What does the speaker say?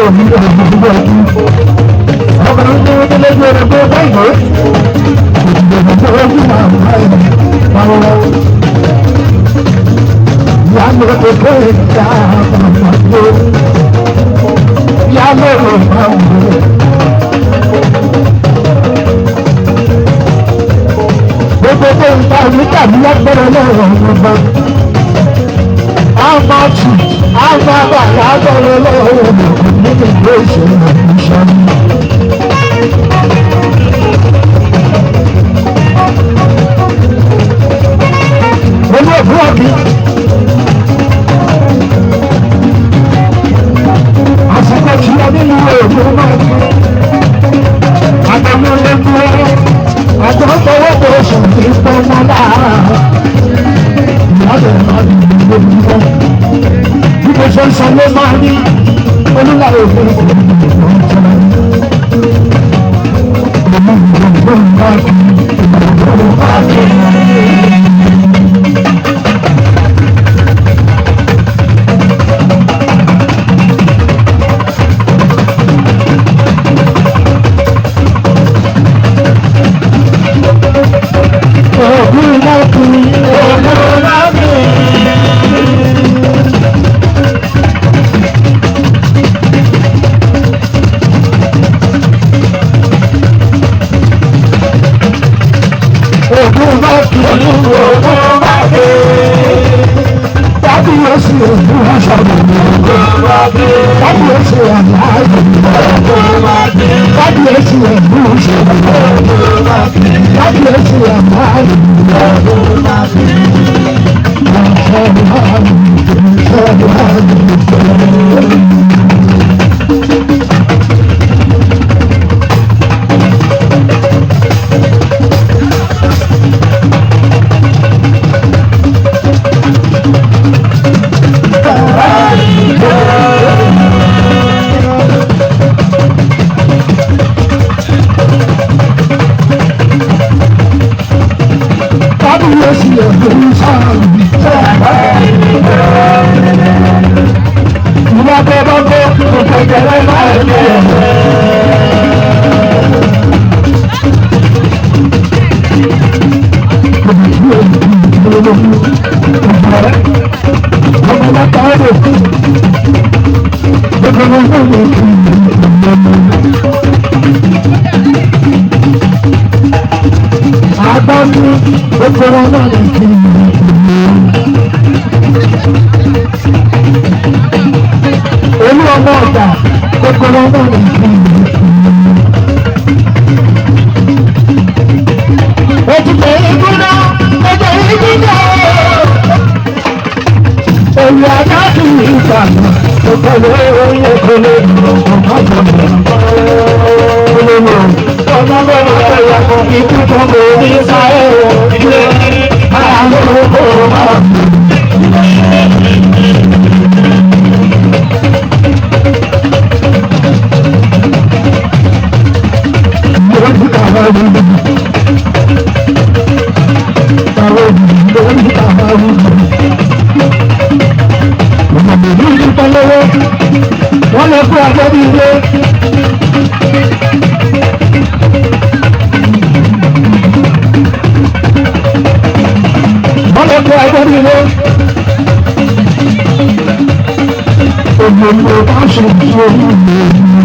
òní ìdìbò ẹ̀kú. Ọkùnrin tó ń délé gbèrè tó báyìí. Ìdìbò tó ń bí màá bá ẹ̀ máa wọ. Ìyá mi ò tó ìjà àmàlà tó. Ìyá mi ò máa wọ. Gbogbo tó ń ta ìlú tàbí lágbára lọ́wọ́ ọ̀gbọ̀n. How much? How much? How much? Sọlé máa ní olúláwọ̀ òfin Thank you.